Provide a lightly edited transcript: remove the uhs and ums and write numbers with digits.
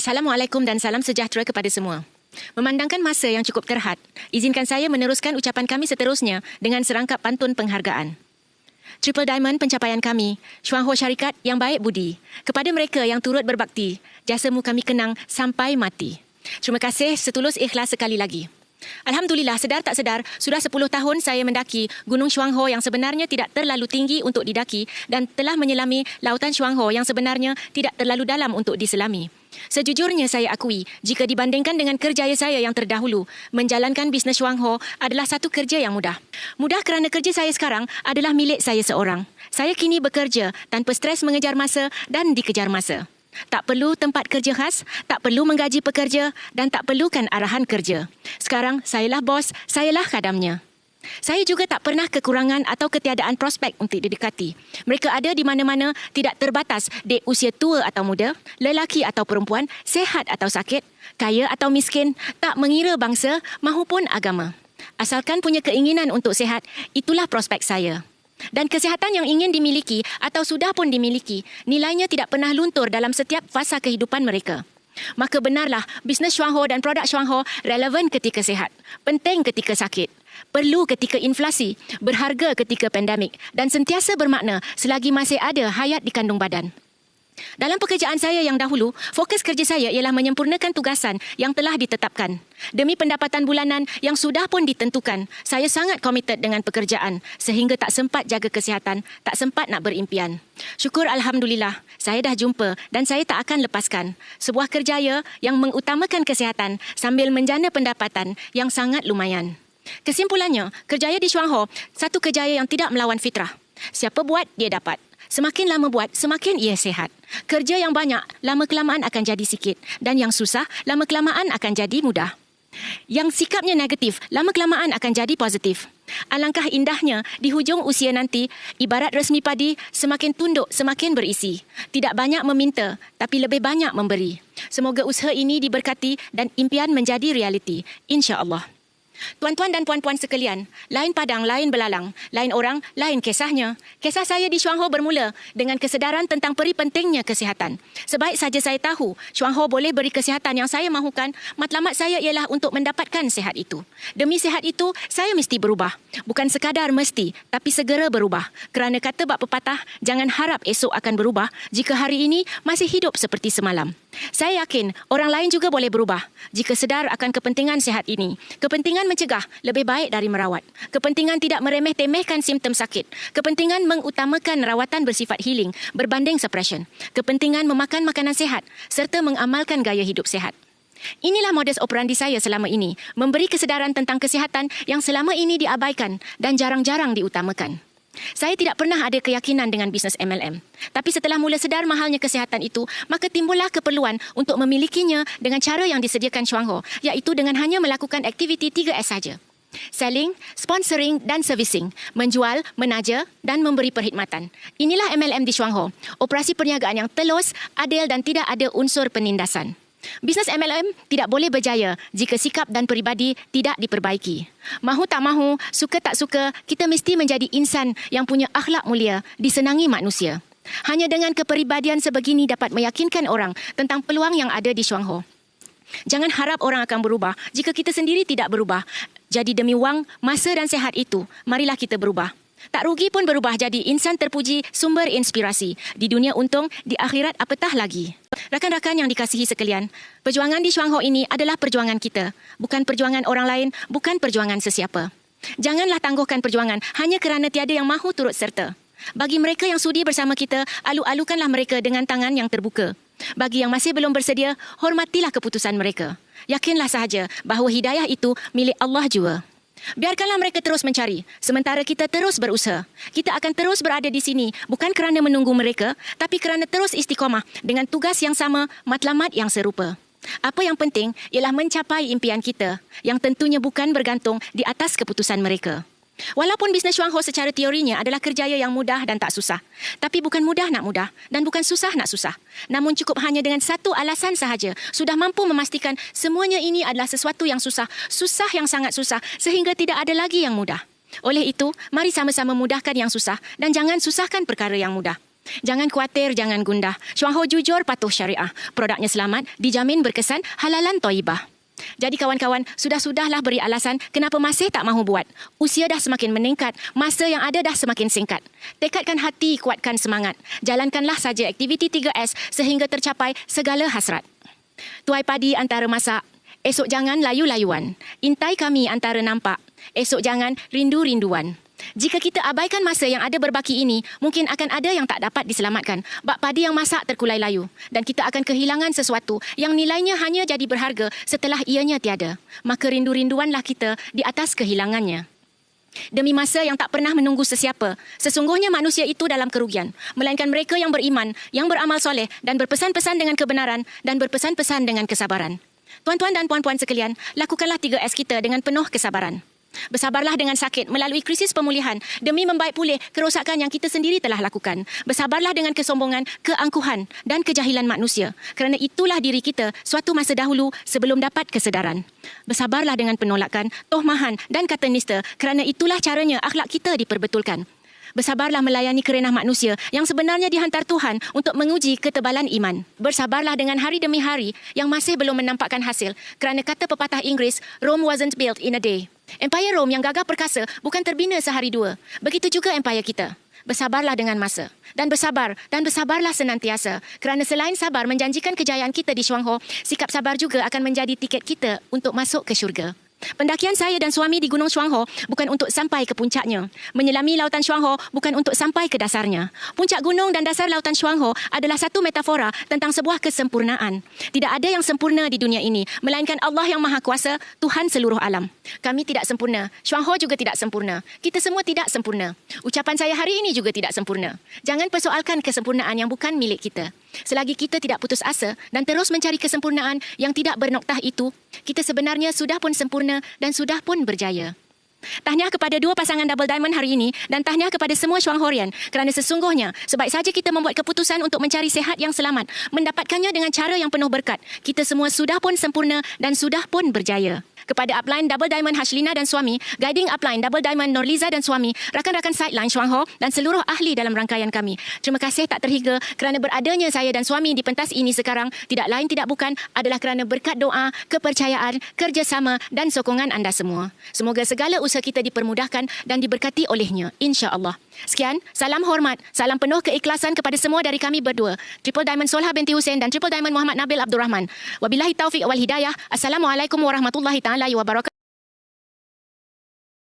Assalamualaikum dan salam sejahtera kepada semua. Memandangkan masa yang cukup terhad, izinkan saya meneruskan ucapan kami seterusnya dengan serangkap pantun penghargaan. Triple Diamond pencapaian kami, Chuang Ho Syarikat yang baik budi. Kepada mereka yang turut berbakti, jasamu kami kenang sampai mati. Terima kasih setulus ikhlas sekali lagi. Alhamdulillah, sedar tak sedar, sudah 10 tahun saya mendaki Gunung Chuang Ho yang sebenarnya tidak terlalu tinggi untuk didaki dan telah menyelami Lautan Chuang Ho yang sebenarnya tidak terlalu dalam untuk diselami. Sejujurnya saya akui, jika dibandingkan dengan kerjaya saya yang terdahulu, menjalankan bisnes Chuang Ho adalah satu kerja yang mudah. Mudah kerana kerja saya sekarang adalah milik saya seorang. Saya kini bekerja tanpa stres mengejar masa dan dikejar masa. Tak perlu tempat kerja khas, tak perlu menggaji pekerja dan tak perlukan arahan kerja. Sekarang, sayalah bos, sayalah khadamnya. Saya juga tak pernah kekurangan atau ketiadaan prospek untuk didekati. Mereka ada di mana-mana, tidak terbatas di usia tua atau muda, lelaki atau perempuan, sehat atau sakit, kaya atau miskin, tak mengira bangsa mahupun agama. Asalkan punya keinginan untuk sehat, itulah prospek saya. Dan kesihatan yang ingin dimiliki atau sudah pun dimiliki, nilainya tidak pernah luntur dalam setiap fasa kehidupan mereka. Maka benarlah, bisnes Chuang Ho dan produk Chuang Ho relevan ketika sihat, penting ketika sakit, perlu ketika inflasi, berharga ketika pandemik dan sentiasa bermakna selagi masih ada hayat di kandung badan. Dalam pekerjaan saya yang dahulu, fokus kerja saya ialah menyempurnakan tugasan yang telah ditetapkan. Demi pendapatan bulanan yang sudah pun ditentukan, saya sangat komited dengan pekerjaan sehingga tak sempat jaga kesihatan, tak sempat nak berimpian. Syukur Alhamdulillah, saya dah jumpa dan saya tak akan lepaskan sebuah kerjaya yang mengutamakan kesihatan sambil menjana pendapatan yang sangat lumayan. Kesimpulannya, kerjaya di Chuang Ho, satu kerjaya yang tidak melawan fitrah. Siapa buat, dia dapat. Semakin lama buat, semakin ia sihat. Kerja yang banyak, lama-kelamaan akan jadi sikit. Dan yang susah, lama-kelamaan akan jadi mudah. Yang sikapnya negatif, lama-kelamaan akan jadi positif. Alangkah indahnya, di hujung usia nanti, ibarat resmi padi, semakin tunduk, semakin berisi. Tidak banyak meminta, tapi lebih banyak memberi. Semoga usaha ini diberkati dan impian menjadi realiti. InsyaAllah. Tuan-tuan dan puan-puan sekalian, lain padang, lain belalang, lain orang, lain kisahnya. Kisah saya di Chuang Ho bermula dengan kesedaran tentang peri pentingnya kesihatan. Sebaik saja saya tahu, Chuang Ho boleh beri kesihatan yang saya mahukan, matlamat saya ialah untuk mendapatkan sihat itu. Demi sihat itu, saya mesti berubah. Bukan sekadar mesti, tapi segera berubah. Kerana kata bab pepatah, jangan harap esok akan berubah jika hari ini masih hidup seperti semalam. Saya yakin orang lain juga boleh berubah jika sedar akan kepentingan sihat ini. Kepentingan mencegah lebih baik dari merawat. Kepentingan tidak meremeh-temehkan simptom sakit. Kepentingan mengutamakan rawatan bersifat healing berbanding suppression. Kepentingan memakan makanan sihat serta mengamalkan gaya hidup sihat. Inilah modus operandi saya selama ini, memberi kesedaran tentang kesihatan yang selama ini diabaikan dan jarang-jarang diutamakan. Saya tidak pernah ada keyakinan dengan bisnes MLM. Tapi setelah mula sedar mahalnya kesihatan itu, maka timbullah keperluan untuk memilikinya dengan cara yang disediakan Chuang Ho, iaitu dengan hanya melakukan aktiviti 3S saja. Selling, sponsoring dan servicing. Menjual, menaja dan memberi perkhidmatan. Inilah MLM di Chuang Ho. Operasi perniagaan yang telus, adil dan tidak ada unsur penindasan. Bisnes MLM tidak boleh berjaya jika sikap dan peribadi tidak diperbaiki. Mahu tak mahu, suka tak suka, kita mesti menjadi insan yang punya akhlak mulia, disenangi manusia. Hanya dengan kepribadian sebegini dapat meyakinkan orang tentang peluang yang ada di Chuang Ho. Jangan harap orang akan berubah jika kita sendiri tidak berubah. Jadi demi wang, masa dan sehat itu, marilah kita berubah. Tak rugi pun berubah jadi insan terpuji, sumber inspirasi. Di dunia untung, di akhirat apatah lagi. Rakan-rakan yang dikasihi sekalian, perjuangan di Chuang Ho ini adalah perjuangan kita. Bukan perjuangan orang lain, bukan perjuangan sesiapa. Janganlah tangguhkan perjuangan hanya kerana tiada yang mahu turut serta. Bagi mereka yang sudi bersama kita, alu-alukanlah mereka dengan tangan yang terbuka. Bagi yang masih belum bersedia, hormatilah keputusan mereka. Yakinlah sahaja bahawa hidayah itu milik Allah jua. Biarkanlah mereka terus mencari, sementara kita terus berusaha. Kita akan terus berada di sini, bukan kerana menunggu mereka, tapi kerana terus istiqamah dengan tugas yang sama, matlamat yang serupa. Apa yang penting ialah mencapai impian kita, yang tentunya bukan bergantung di atas keputusan mereka. Walaupun bisnes Chuang Ho secara teorinya adalah kerjaya yang mudah dan tak susah. Tapi bukan mudah nak mudah dan bukan susah nak susah. Namun cukup hanya dengan satu alasan sahaja sudah mampu memastikan semuanya ini adalah sesuatu yang susah. Susah yang sangat susah sehingga tidak ada lagi yang mudah. Oleh itu, mari sama-sama mudahkan yang susah dan jangan susahkan perkara yang mudah. Jangan khawatir, jangan gundah. Chuang Ho jujur patuh syariah. Produknya selamat, dijamin berkesan, halalan toibah. Jadi kawan-kawan, sudah-sudahlah beri alasan kenapa masih tak mahu buat. Usia dah semakin meningkat, masa yang ada dah semakin singkat. Tekadkan hati, kuatkan semangat. Jalankanlah saja aktiviti 3S sehingga tercapai segala hasrat. Tuai padi antara masak, esok jangan layu-layuan. Intai kami antara nampak, esok jangan rindu-rinduan. Jika kita abaikan masa yang ada berbaki ini, mungkin akan ada yang tak dapat diselamatkan. Bak padi yang masak terkulai layu. Dan kita akan kehilangan sesuatu yang nilainya hanya jadi berharga setelah ianya tiada. Maka rindu-rinduanlah kita di atas kehilangannya. Demi masa yang tak pernah menunggu sesiapa, sesungguhnya manusia itu dalam kerugian. Melainkan mereka yang beriman, yang beramal soleh dan berpesan-pesan dengan kebenaran dan berpesan-pesan dengan kesabaran. Tuan-tuan dan puan-puan sekalian, lakukanlah 3S kita dengan penuh kesabaran. Bersabarlah dengan sakit melalui krisis pemulihan demi membaik pulih kerosakan yang kita sendiri telah lakukan. Bersabarlah dengan kesombongan, keangkuhan dan kejahilan manusia. Kerana itulah diri kita suatu masa dahulu sebelum dapat kesedaran. Bersabarlah dengan penolakan, tohmahan dan kata nista. Kerana itulah caranya akhlak kita diperbetulkan. Bersabarlah melayani kerenah manusia yang sebenarnya dihantar Tuhan untuk menguji ketebalan iman. Bersabarlah dengan hari demi hari yang masih belum menampakkan hasil. Kerana kata pepatah Inggeris, Rome wasn't built in a day. Empire Rome yang gagah perkasa bukan terbina sehari dua. Begitu juga empire kita. Bersabarlah dengan masa. Dan bersabarlah senantiasa. Kerana selain sabar menjanjikan kejayaan kita di Chuang Ho, sikap sabar juga akan menjadi tiket kita untuk masuk ke syurga. Pendakian saya dan suami di Gunung Chuang Ho bukan untuk sampai ke puncaknya. Menyelami lautan Chuang Ho bukan untuk sampai ke dasarnya. Puncak gunung dan dasar lautan Chuang Ho adalah satu metafora tentang sebuah kesempurnaan. Tidak ada yang sempurna di dunia ini, melainkan Allah yang Maha Kuasa, Tuhan seluruh alam. Kami tidak sempurna. Chuang Ho juga tidak sempurna. Kita semua tidak sempurna. Ucapan saya hari ini juga tidak sempurna. Jangan persoalkan kesempurnaan yang bukan milik kita. Selagi kita tidak putus asa dan terus mencari kesempurnaan yang tidak bernoktah itu, kita sebenarnya sudah pun sempurna dan sudah pun berjaya. Tahniah kepada dua pasangan Double Diamond hari ini dan tahniah kepada semua Chuang Horian kerana sesungguhnya sebaik saja kita membuat keputusan untuk mencari sehat yang selamat, mendapatkannya dengan cara yang penuh berkat. Kita semua sudah pun sempurna dan sudah pun berjaya. Kepada upline Double Diamond Hashlina dan suami, guiding upline Double Diamond Norliza dan suami, rakan-rakan sideline Chuang Ho dan seluruh ahli dalam rangkaian kami. Terima kasih tak terhingga kerana beradanya saya dan suami di pentas ini sekarang tidak lain tidak bukan adalah kerana berkat doa, kepercayaan, kerjasama dan sokongan anda semua. Semoga segala usaha kita dipermudahkan dan diberkati olehnya, insya-Allah. Sekian, salam hormat, salam penuh keikhlasan kepada semua dari kami berdua. Triple Diamond Solha binti Hussein dan Triple Diamond Muhammad Nabil Abdul Rahman. Wabillahi taufiq wal hidayah. Assalamualaikum warahmatullahi taala wabarakatuh.